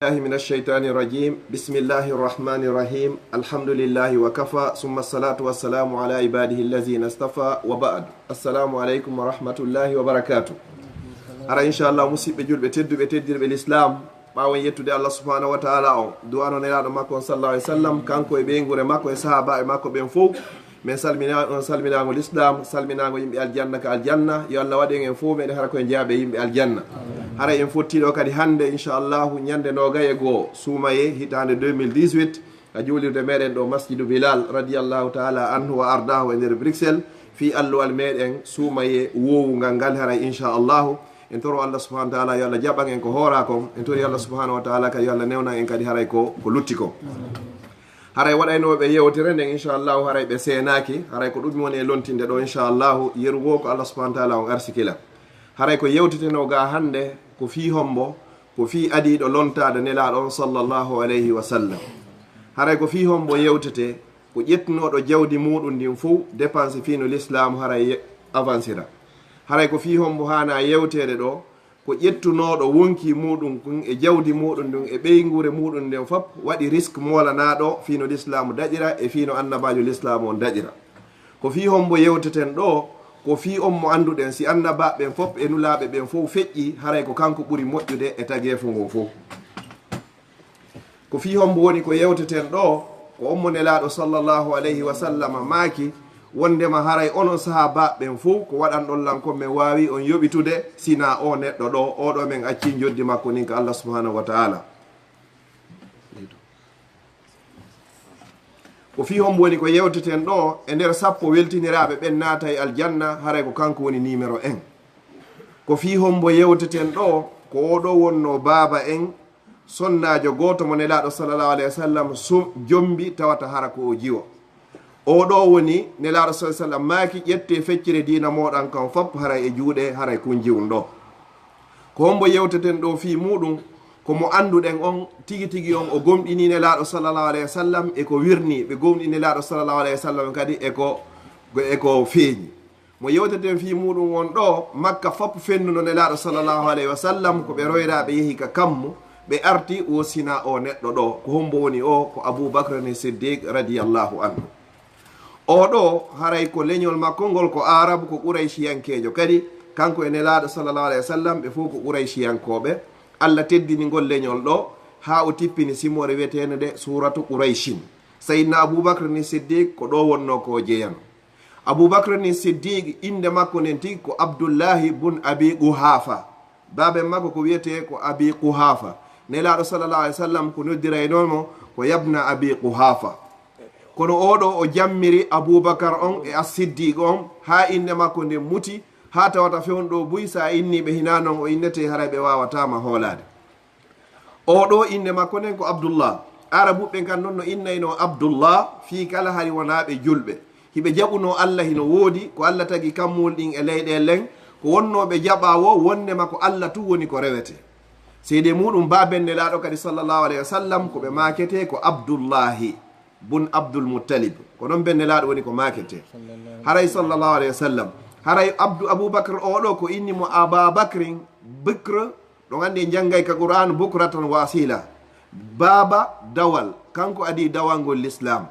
الله من الشيطان الرجيم بسم الله الرحمن الرحيم الحمد لله وكفى ثم الصلاة والسلام على عباده الذين اصطفى وبعد السلام عليكم ورحمة الله وبركاته ara inchallah musidɓe julɓe tedduɓe teddirɓe l'islam ɓawon yettude allah subhanahu wa taala on duwano nelaɗo makko on sallallahu alih w sallam kanko e ɓeygure makko e sahaba e makko ɓen fof min salmina on salminago l'islam salminago yimɓe aljanna ka aljanna yo allah waɗen en fof meɗe hara koye jaaɓe yimɓe aljanna hara en fottiɗo kadi hande inchallahu ñande nogay e goo suumaye hitande 2018 a juulirde meɗen ɗo masjidu bilal radiallahu taala anhu wa ardahu e nder Bruxelles fi alluwal meɗen suumaye wowugal ngal haray inchallahu en toro allah subahanahu wa taala yo allah jaɓan en ko hoora kon en tori allah subahanahu wa taala kadi yo allah newnan en kadi haray ko lutti ko haray waɗaynoɓe yewtere nden inchallahu haray ɓe seenaki haray ko ɗum woni e lontinde ɗo inchallahu yerugo ko allah subahanahu wa taala on arsikila haray ko yewteteno ga hande ko fi hombo ko fi adiɗo lontade nelaɗo on sallllahu alayhi wa sallam haray ko fi hombo yewtete ko ƴettunoɗo jawdi muɗum ndin fof dépense fino l'islam haray avancira haray ko fi hombo hana yewtede ɗo ko ƴettunoɗo wonki muɗum kon e jawdi muɗum ndun e ɓeygure muɗum nden fop waɗi risque molanaɗo fino l'islamu daƴira e fino annabajo l'islamu on daƴira ko fi hombo yewteten ɗo ko fi on mo anduɗen si annabaɓen fop e nulaɓe ɓen fof feƴƴi haray ko kanko ɓuuri moƴƴude e taguefo ngon fof ko fi hombo woni ko yewteten ɗo ko on mo nelaɗo sallllahu alayhi wa sallam maaki wondema haray onon sahabaɓen fof ko waɗanɗon lankon min wawi on yoɓitude sina o neɗɗo ɗo oɗo men acci joddi makko nin ko allah subhanahu wa taala ko fi hombo woni ko yewteten ɗo e nder sappo weltiniraɓe ɓen naata e aljanna haray ko kanko woni numéro 1 ko fi hombo yewteten ɗo ko oɗo wonno baaba en sonnajo goto mo nelaɗo sallllahu alayhi wa sallam jombi tawata hara ko o jiwo oɗo woni nelaɗo sa sallam maaki ƴette feccire dina moɗan kan fop haray e juuɗe haray kun jiwun ɗo ko hombo yewteten ɗo fi muɗum komo anduɗen on tigi tigi on o gomɗini nelaɗo sallllahu alayhi wa sallam eko wirni ɓe gomɗi nelaɗo sallllahu alayhi wa sallam kadi eko feeñi mo yewteten fi muɗum on ɗo makka fop fennuno nelaɗo sallllahu alayhi wa sallam ko ɓe royraɓe yeehi ka kammu ɓe arti o sina o neɗɗo ɗo ko hombo woni o ko Abuubakr ni Siddiig radiallahu anhu oɗo haray ko leñol makko ngol ko arabe ko quraychiyankejo kadi kanko e nelaɗo sallllahu alayhi wa sallam ɓe fof ko quraychiyankoɓe allah teddini ngol leñol ɗo ha o tippini simore wiyeteno de suratu qurayshin sayidna Abuubakr ni Siddiig ko ɗo wonno ko jeyano Abuubakr ni Siddiig inde makko nden tigi ko Abdullahi bun Abi Quhafa baben makko ko wiyete ko Abi Quhafa nelaɗo sallllahu alayhi wa sallam ko noddiraynomo ko yabna Abi Quhafa kono oɗo o jammiri Abuubakar on e as-Siddiig on ha inde makko nde muti ha tawata fewnɗo buy sa inniɓe hina noon o innete haray ɓe wawatama hoolade oɗo inde makko nden ko Abdullah arabuɓe kan noon no innayno Abdullah fi kala hari wonaɓe julɓe hiɓe jaɓuno allah hino woodi ko allah tagi kammol ɗin e leyɗelen ko wonnoɓe jaɓa wo wondema ko allah tu woni ko rewete seyde muɗum baben nelaɗo kadi sallllahu alayhi wa sallam koɓe makete ko Abdullahi bun Abdul Muttalib ko ɗon ɓen nelaɗo woni ko makete haray sallllahu alayhi wa sallam haray Abuubakr oɗo ko innimo Ababakrin Bikr ɗo gandi janggay ka Qur'an bukratan wasila baba dawal kanko adi dawalngol l'islam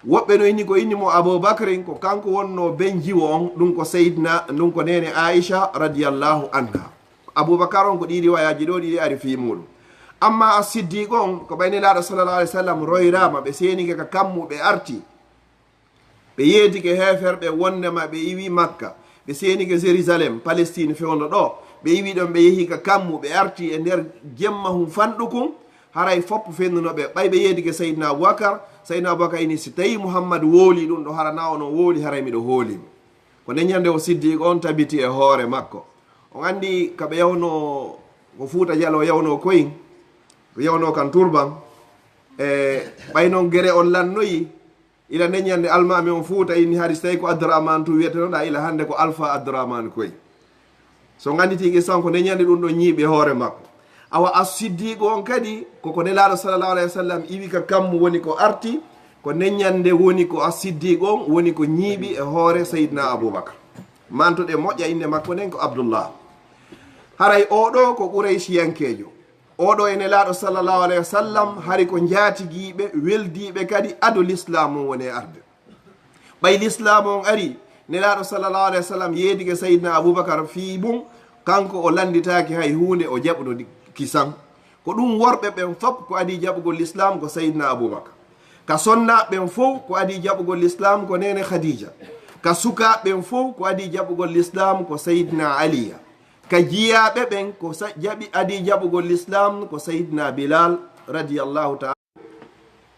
woɓɓe no inni ko innimo Aboubacrin ko kanko wonno ben jiwo on ɗum ko seydna ɗum ko nene Aisha radiallahu anha Aboubacar on ko ɗi riwayaji ɗo ɗiɗi ari fi muɗum amma a Siddiig on ko ɓaynelaɗo sallllahu alayhi wa sallam royrama ɓe senike ka kammu ɓe arti ɓe yeedike heferɓe wondema ɓe iwi Makka ɓe senike Jérusalem Palestine fewno ɗo ɓe iwi ɗon ɓe yeehi ka kammu ɓe arti e nder jemma hum fanɗukum haray foppo fennunoɓe ɓay ɓe yeedike Seydina Aboubacar ini si tawi Mouhammad wooli ɗum ɗo harana ono wooli haray miɗo hoolimi ko neñande o Siddiig on tabiti e hoore makko on andi kaɓe yawno ko Fuuta Jalo yawno koyin ko yawno kan turban e ɓaynon gere on lannoyi ila neñande almami on Fuuta inni haadi so tawi ko Abdourahmane tu wiyetenoɗa ila hande ko Alpha Abdourahmane koyi so ganditiki san ko neñande ɗum ɗo ñiiɓe hoore makko awa as-Siddiig on kadi koko nelaɗo sallllahu alayhi wa sallam iwi ka kammu woni ko arti ko neñande woni ko as-Siddiig on woni ko ñiiɓi e hoore Seydina Aboubacar mantoɗe moƴƴa inde makko nden ko Abdullah haray oɗo ko Quraychiyankejo oɗo ene laaɗo sallllahu alayhi wa sallam hari ko jaatigiɓe weldiɓe kadi ado l'islam on woni e arde ɓay l'islam on ari nelaaɗo sallllahu alayhi wa sallam yeedige saydna aboubacar fii mum kanko o landitaki hay hunde o jaɓuno kisan ko ɗum worɓe ɓen fof ko adi jaɓugol l'islam ko saydna aboubacar ka sonnaɓen fof ko adi jaɓugol l'islam ko nene khadija ka sukaɓen fof ko adi jaɓugol l'islam ko saydna aliya ka jiyaɓe ɓen ko jaɓi adi jaɓugol l'islam ko saydna bilal radiallahu taala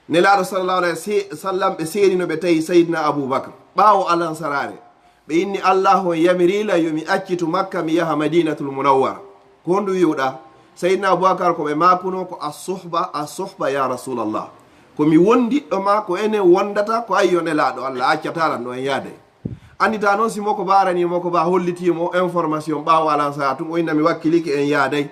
nelaɗo sallllahu alayhi wa sallam ɓe seerino ɓe tawi saydna aboubacre ɓaawo alansarare ɓe inni allah on yamirila yomi accitu makka mi yaha madinatul munawwara ko hondu wiwɗa saydna aboubacar koɓe makuno ko assohba ya rasulallah komi wondiɗɗo ma ko enen wondata ko ayyo nelaɗo allah accatalan ɗo en yaade andita noon si moko ba aranimo ko ba hollitimo information ɓaawo alansara tum o innami wakkiliki en yaaday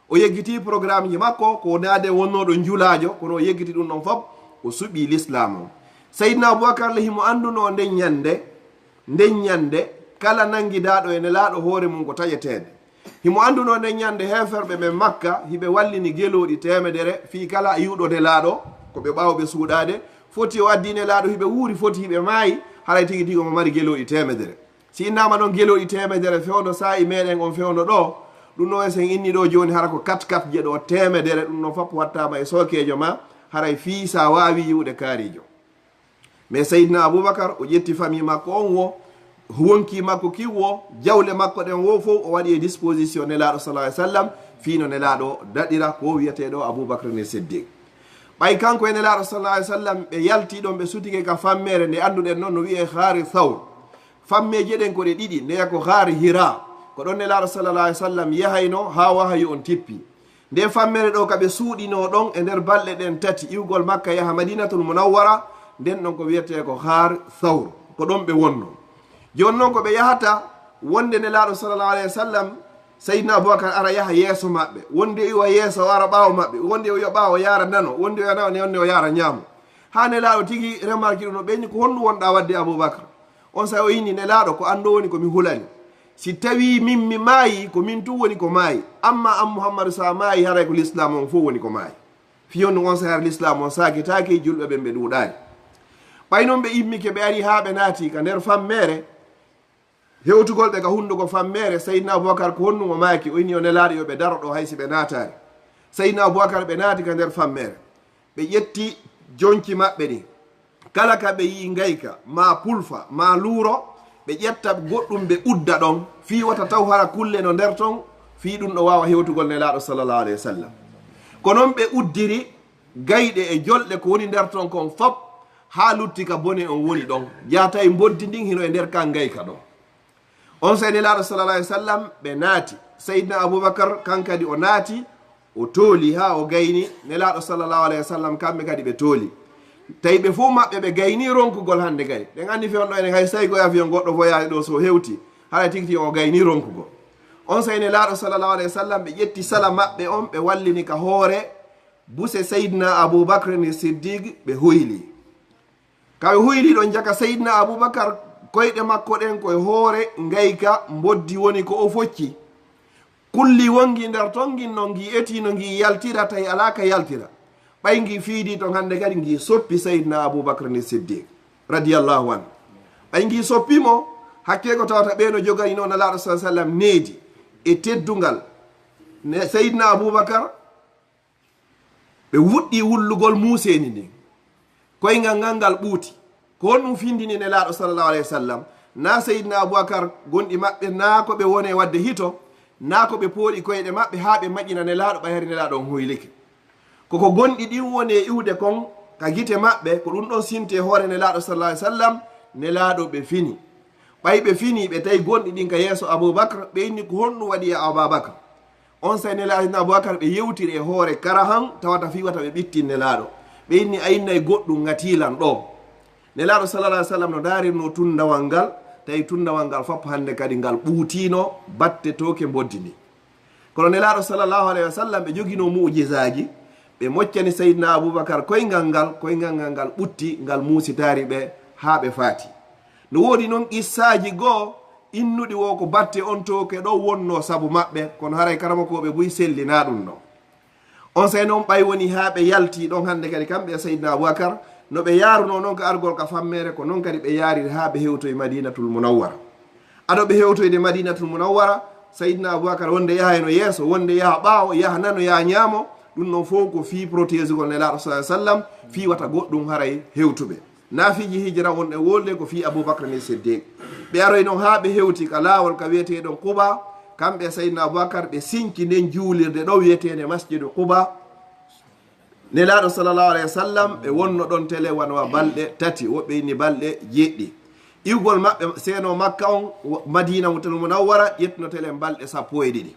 o yeggiti programme ji makko ko naade wonnoɗo julajo kono o yeggiti ɗum ɗon fof o suɓi l'islam o saydna aboubacar himo anduno nden ñande kala nanguidaɗo ene laaɗo hoore mum ko taƴetede himo anduno nden ñande heferɓe ɓe makka hiɓe wallini gueloɗi temedere fi kala yiwɗode laaɗo koɓe ɓawɓe suuɗade foti o addine laaɗo hiɓe wuuri foti hiɓe maayi haray tigui tigui omo mari gueloɗi temedere si innama noon gueloɗi temedere fewno sa'i meɗen on fewno ɗo ɗum noon sen inni ɗo joni hara ko 4 je ɗo temedere ɗum noon fof wattama e sokejo ma haray fii sa wawi yiwde kaarijo mais saydna aboubacar o ƴetti famille makko on wo wonki makko kiwo jawle makko ɗen wo fof o waɗi e disposition nelaɗo salah ah sallam fiino nelaɗo daɗira ko wiyeteɗo aboubacre ne siddigue ɓay kanko e nelaɗo salah ah sallam ɓe yalti ɗon ɓe sutike ka fammere nde anduɗen noon no wiye haari thawr fammeje ɗen koɗe ɗiɗi ndeya ko haari hira ko ɗon nelaɗo sallallah ah sallam yahayno ha wahayi on tippi nde fammere ɗo kaɓe suuɗino ɗon e nder balɗe ɗen tati iwgol makka yaha madinatul munawwara nden ɗon ko wiyete ko har thawr ko ɗon ɓe wonno joni noon ko ɓe yahata wonde nelaɗo sallallah alayhi wa sallam saydna aboubacar ara yaha yeeso maɓɓe wonde iwa yeeso o ara ɓaawo maɓɓe wonde o yo ɓaawo yara nano wonde o nano wonde o yara ñaamo ha nelaɗo tigui remarque ɗum no ɓeyni ko honɗum wonɗa wadde aboubacar on sa o yini nelaɗo ko anndo woni komi hulani si tawi min mi maayi ko min tun woni ko maayi amma an mouhammadou sa maayi haray ko l'islam on fof woni ko maayi fiyonno on sahar l'islam on sakitaki julɓe ɓen ɓe ɗuuɗani ɓay noon ɓe immike ɓe ari ha ɓe naati ka nder fammere hewtugol ɓe ka hunduko fammere saydna aboubacar ko honnum o maaki o inni o nelaɗo yoɓe daro ɗo haysi ɓe naatari saydna aboubacar ɓe naati ka nder fammere ɓe ƴetti jonki maɓɓe ɗi kala ka ɓe yi ngayka ma pulfa ma luuro ɓe ƴetta goɗɗum ɓe udda ɗon fi wata taw hara kulle no nder ton fi ɗum ɗo wawa hewtugol nelaɗo sallllahu alayhi wa sallam ko noon ɓe uddiri gayɗe e jolɗe ko woni nder ton kon fop ha lutti ka bone on woni ɗon jata e boddi ndin hino e nder kan gayka ɗon on sa nelaɗo sallallah alih w sallam ɓe naati saydna aboubacar kankadi o naati o tooli ha o gayni nelaɗo sallllahu alayhi wa sallam kamɓe kadi ɓe tooli tawi ɓe fof maɓɓe ɓe gayni ronkugol hande gay ɗen andi fewno enen hay tawi goya fiyon goɗɗo voyage ɗo so hewti haɗa tigti o gayni ronkugo on sa nelaɗo sallllahu alayhi wa sallam ɓe ƴetti sala maɓɓe on ɓe wallini ka hoore buse saydna aboubacre ni siddigue ɓe huyli kaɓe huyli ɗon jaka saydna aboubacar koyɗe makko ɗen koye hoore ngayka boddi woni ko o focci kulli wongi nder ton ginno ngi etino ngi yaltira tawi ala ka yaltira ɓay ngi fiidi ton hannde kadi ngi soppi saydna aboubacre ni siddigue radiallahu anu ɓay ngi soppimo hakke ko tawata ɓeeno jogani noon alaɗo sa sallam needi e teddungal saydna aboubacar ɓe wuɗɗi wullugol muuseni ndin koyngal ngal ngal ɓuuti ko honɗum findini nelaɗo sallllahu alayhi wa sallam na saydna aboubacar gonɗi maɓɓe na ko ɓe wone wadde hito na ko ɓe pooɗi koyɗe maɓɓe ha ɓe maƴƴina nelaɗo ɓayari nelaɗo on hoylike koko gonɗi ɗin woni e iwde kon ka gite maɓɓe ko ɗum ɗon sinte hoore nelaɗo sallah alih sallam nelaɗo ɓe fini ɓay ɓe fini ɓe tawi gonɗi ɗin ka yeeso aboubacre ɓe inni ko honɗum waɗi e ababacre on sa nelaɗo aboubacar ɓe yewtiri e hoore kara han tawata fi wata ɓe ɓittin nelaɗo ɓe inni ayinnayi goɗɗum gatilan ɗo nelaɗo sallallah alih sallam no darirno tundawal ngal tawi tundawal ngal fopp hande kadi ngal ɓuutino batte toke boddini kono nelaɗo sallllahu alayhi wa sallam ɓe jogino mujisaji ɓe moccani saydna aboubacar koyngal ngal ngal ɓutti ngal muusitari ɓe ha ɓe faati no woodi noon qissaji goo innuɗi wo ko batte on toke ɗo wonno saabu maɓɓe kono haray karamakoɓe buy sellina ɗum ɗo on say noon ɓay woni haa ɓe yalti ɗon hannde kadi kamɓe seydna aboubacar no ɓe yaaruno noon ko argol ka fammere ko noon kadi ɓe yaari haa ɓe hewtoye madinatul munawwara aɗo ɓe hewtoyde madinatul munawwara seydna aboubacar wonde yaha no yeeso wonde yaha ɓaawo yaha nano yaha ñaamo ɗum noon fof ko fii protégegol nelaɗo sa sallam fii wata goɗɗum haray hewtuɓe naafiji hijra wonɗe wolde ko fii aboubacre ni siddiq ɓe aroy noon haa ɓe hewti ka laawol ka wiyeteɗon quba kamɓe seydna aboubacar ɓe sinki nden juulirde ɗo wiyetede masjidu quba nelaɗo sallllahu alayhi wa sallam ɓe wonno ɗon télé wanwa balɗe tati woɓɓe inni balɗe jeɗɗi iwgol maɓɓe seeno makka on madina mutal munawwara ƴettuno télé balɗe 12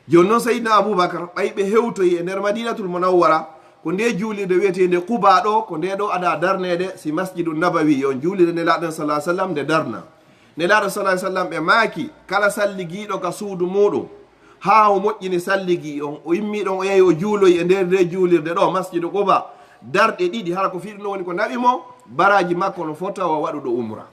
joni noon seydna aboubacar ɓay ɓe hewtoyi e nder madinatul munawwara ko nde juulirde wiyetede quba ɗo ko nde ɗo aɗa darnede si masjidu nabawi on juulirde nelaɗo sa sallam nde darna nelaɗo sa sallam ɓe maaki kala salliguiɗo ka suudu muɗum ha o moƴƴini salligi on o immiɗon o yehi o juuloyi e nder nde juulirde ɗo masjidu quba darɗe ɗiɗi hara ko fiɗum ɗo woni ko naɓimo baraji makko no fota o waɗuɗo umra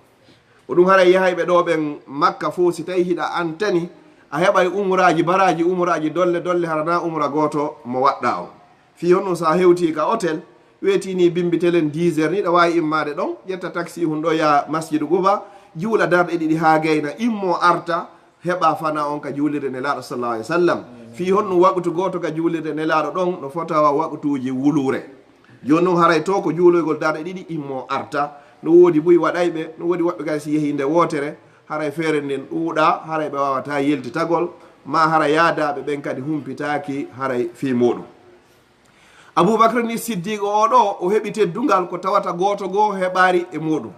o ɗum haray yahayɓe ɗo ɓen makka fo si tawi hiɗa antani a heɓay umraji baraji umraji dolle dolle harana umra goto mo waɗɗa o fi honɗum sa hewti ka hôtel wetini bimbitelen 10 heures ni ɗa wawi immade ɗon ƴetta taxi hun ɗo ya masjidu quba juula darɗe ɗiɗi ha gayna immo arta heɓa fana on ka juulirde nelaɗo sallallahu alayhi wa sallam fi honɗum waɓutu goto ka juulirde nelaɗo ɗon no fotawa waɓutuji wulure joni noon haray to ko juuloygol darɗe ɗiɗi immo arta no woodi buy waɗayɓe no woodi woɓɓe kadi si yeehi nde wotere haray feere nden ɗuuɗa haray ɓe wawata yeltitagol ma hara yaadaɓe ɓen kadi humpitaki haray fi muɗum aboubacre ni siddiq oɗo o heɓi teddungal ko tawata goto goo heɓari e muɗum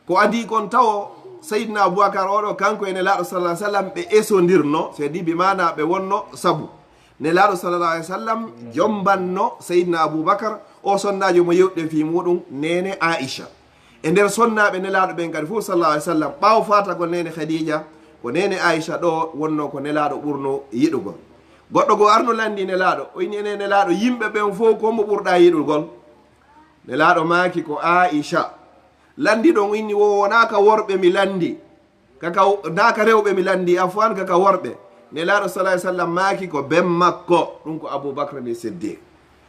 ko adi kon tawo seydna aboubacar oɗo kanko e nelaɗo sallah sallam ɓe esodirno c'est-à-dire bi mana ɓe wonno saabu nelaɗo sallallah alih w sallam jombanno seydna aboubacar o sonnajo mo yewɗe fi muɗum nene aicha e nder sonnaɓe nelaɗo ɓen kadi fof sallah alih w sallam ɓaw fatagol nene khadija ko nene aicha ɗo wonno ko nelaɗo ɓurno yiɗugol goɗɗo goo arno landi nelaɗo o ini ene nelaɗo yimɓe ɓen fof kombo ɓurɗa yiɗugol nelaɗo maaki ko aicha landi ɗon inni wonaka worɓe mi landi naka rewɓe mi landi afwan kaka worɓe nelaɗo salah sallam maaki ko ben makko ɗum ko aboubacre ni siddiq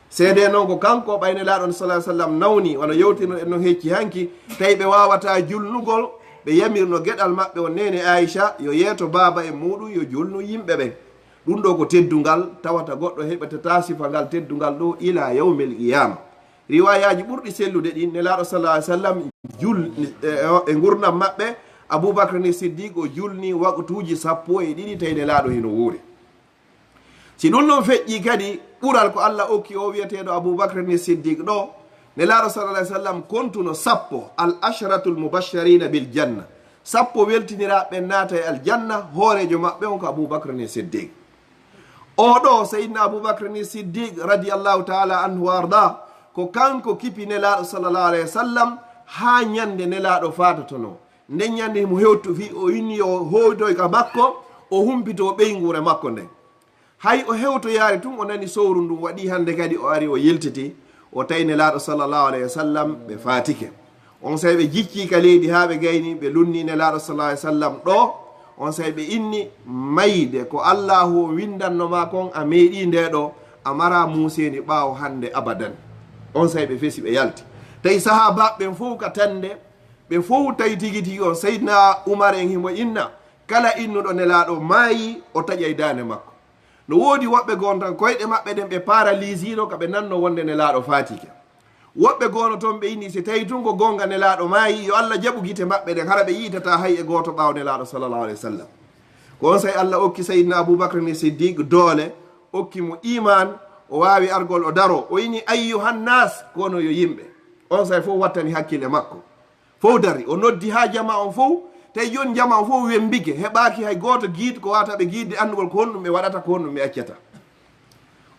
seede noon ko kanko ɓay nelaɗo salah sallam nawni wano yewtino en noon hecci hanki tawi ɓe wawata julnugol ɓe yamirno gueɗal maɓɓe o nene aicha yo yeeto baba e muɗum yo julnu yimɓe ɓen ɗum ɗo ko teddungal tawata goɗɗo heɓatata sifa ngal teddungal ɗo ila yawmil qiyama riwayaji ɓurɗi sellude ɗin nelaɗo sallah alih sallam e gurdam maɓɓe aboubacre ni siddiq o julni waɓutuji 12 tawi nelaɗo heno wuuri si ɗum ɗon feƴƴi kadi ɓural ko allah okki o wiyeteɗo aboubacre ni siddiq ɗo nelaɗo sallah alih sallam kontuno 10 al ashratul mubasharina bil janna 10 weltiniraɓe naata e aljanna hoorejo maɓɓe on ko aboubacre ni siddiq oɗo seydna aboubacre ni siddiq radiallahu taala anhu wa arda ko kanko kipi nelaɗo sallllahu alayhi wa sallam ha ñande nelaɗo fatatono nden ñande mo hewtu fi o inni o hoytoy ka makko o humpito ɓeygure makko nden hay o hewtoyaari tun o nani sowru ndum waɗi hande kadi o ari o yeltiti o tawi nelaɗo sallllahu alayhi wa sallam ɓe fatike on sawi ɓe jicci ka leydi ha ɓe gayni ɓe lunni nelaɗo sallah alih sallam ɗo on sawi ɓe inni mayde ko allahu o windannoma kon a meeɗi nde ɗo a mara museni ɓaawo hande abadan on sawi ɓe fesi ɓe yalti tawi sahabaɓen fof ka tande ɓe fof tawi tigi tigi on seydna oumar en himo inna kala innuɗo nelaɗo maayi o taƴay dande makko no woodi woɓɓe gon tan koyɗe maɓɓe ɗen ɓe paralysino ka ɓe nanno wonde nelaɗo fatike woɓɓe gono toon ɓe inni si tawi tun ko gonga nelaɗo maayi yo allah jaɓu guite maɓɓe ɗen hara ɓe yiitata hay e goto ɓaaw nelaɗo sallllahu alayhi wa sallam ko on sayi allah okki seydna aboubacre ni siddiq doole okki mo iman o wawi argol o daro o ini ayyuhannas kono yo yimɓe on sayi fof wattani hakkille makko fof dari o noddi ha jama on fof tawi joni jama on fof wembike heɓaki hay goto guide ko wataɓe guidde andugol ko honɗum ɓe waɗata ko honɗum ɓe accata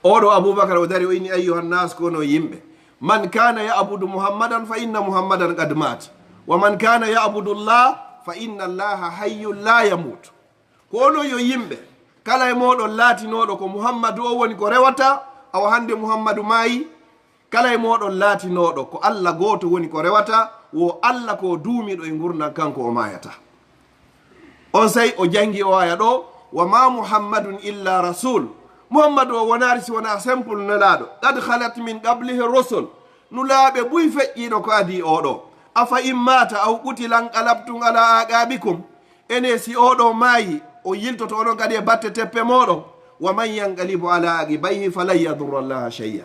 oɗo aboubacre o dari o ini ayyuhannas kono yimɓe man kana yabudu muhammadan fa inna muhammadan qad mat wa man kana yabudu llah fa inna allaha hayyun la yamut kono yo yimɓe kala e moɗon laatinoɗo ko muhammadu o woni ko rewata awa hande muhammadu maayi kala e moɗon laatinoɗo ko allah goto woni ko rewata wo allah ko duumiɗo e gurnan kanko o mayata on sayi o jangi o aya ɗo wa ma muhammadun illa rasul muhammadu o wonari si wona simple nelaɗo qad halat min qablihi rusul nulaaɓe ɓuy feƴƴiɗo ko adi oɗo afa immata aw qutilan qalabtum ala aqabikum ene si oɗo maayi o yiltoto oɗon kadi e batte teppe moɗon wa man yanqalibu ala aqibayhi falan yadurra llaha shay'a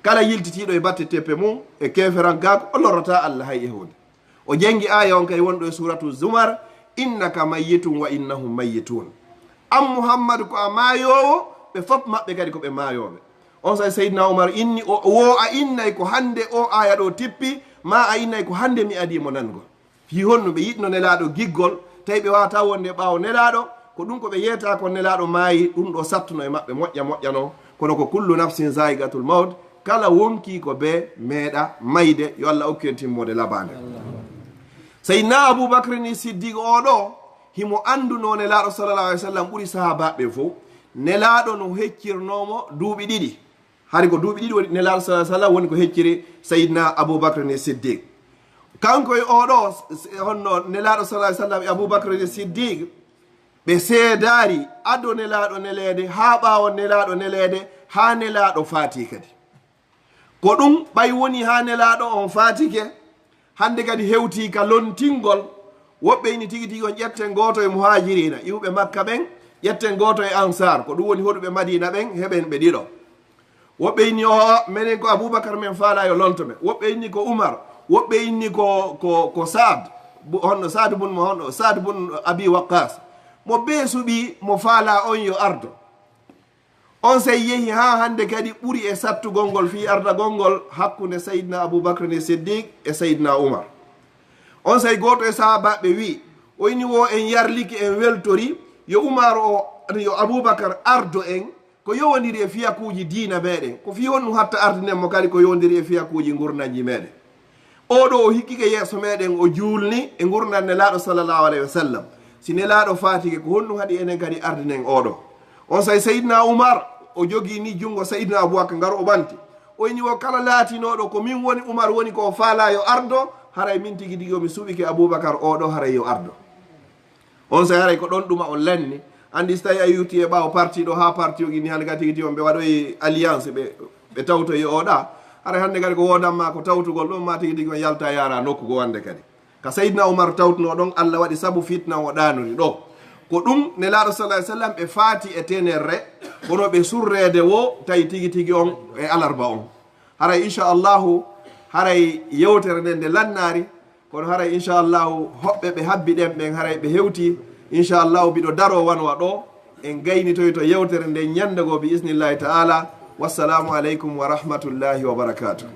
kala yiltitiɗo e batte teppe mum e keferan gako o lorrata allah hay e hunde o jengi aya on kay wonɗo e suratu zumar innaka mayyitun wa innahum mayyitun an muhammadu ko a maayowo ɓe fof maɓɓe kadi koɓe maayoɓe on say seydna oumar inni wo a innay ko hande o aya ɗo tippi ma a innay ko hande mi adimo nango fi honno ɓe yiɗno nelaɗo giggol tawi ɓe wawata wonde ɓawo nelaɗo ko ɗum ko ɓe yeyata ko nelaɗo maayi ɗum ɗo sattuno e maɓɓe moƴƴa moƴƴano kono ko kullu nafsin zaigatul maut kala wonki ko be meeɗa mayde yo allah okki en timmode labande seydna aboubacre ni siddigue oɗo himo anduno nelaɗo sallallah alih w sallam ɓuuri sahabaɓe fof nelaɗo no heccirnomo duuɓi ɗiɗi hari ko duuɓi ɗiɗi woni nelaɗo sa sallam woni ko hecciri seydna aboubacre ni siddigue kanko e oɗo honno nelaɗo sa sallam e aboubacre ni siddigue ɓe seedari ado nelaɗo neleede ha ɓawo nelaɗo neleede ha nelaɗo faati kadi ko ɗum ɓay woni ha nelaɗo on faatike hande kadi hewti ka lontingol woɓɓe ini tigi tigi on ƴetten goto e muhajirina iwɓe makka ɓen ƴetten goto e ansar ko ɗum woni hoɗuɓe madina ɓen heɓen ɓe ɗiɗo woɓɓe inni o minen ko aboubacar men faala yo lonto men woɓɓe inni ko oumar woɓɓe inni ko sad honno sad bun abi waqas mo be suɓi mo faala on yo ardo on sey yehi ha hande kadi ɓuuri e sattugol ngol fi ardagol ngol hakkude seydna aboubacre ne siddigue e seydna oumar on sey goto e sahabaɓe wi o ini wo en yarliki en weltori yo oumar o yo aboubacar ardo en ko yowodiri e fiyakuji diina meɗen ko fi honɗum hatta ardinenmo kadi ko yowdiri e fiyakuji gurnaji meɗen oɗo o hikkike yeeso meɗen o juulni e gurnan nelaɗo sallllahu alayhi wa sallam si nelaɗo fatike ko honɗum haɗi enen kadi ardinen oɗo on say seydna oumar o jogui ni jungo seydna aboubacar ngar o ɓanti o ini wo kala laatinoɗo ko min woni oumar woni ko faala yo ardo haray min tigui tigui omi suɓike aboubacar oɗo haray yo ardo on say haray ko ɗon ɗuma on lanni andi so tawi a yuti e ɓawo parti ɗo ha parti o gini hande kadi tigui tigui on ɓe waɗoyi alliance ɓe tawtoyi oɗa haray hande kadi ko wodanma ko tawtugol ɗon ma tigui tigui on yalta yara nokku go wande kadi ka seydna oumar tawtuno ɗon allah waɗi saabu fitna o ɗanori ɗo ko ɗum nelaɗo salah sallam ɓe faati e tenerre kono ɓe surrede wo tawi tigui tigui on e alarba on haray inchallahu haray yewtere nden nde lannari kono haray inchallahu hoɓɓe ɓe habbi ɗen ɓen haray ɓe hewti inchallahu mbiɗo daro wanwa ɗo en gaynitoy to yewtere nde ñandego bi isnillahi taala wassalamu aleykum wa rahmatullahi wa barakatuh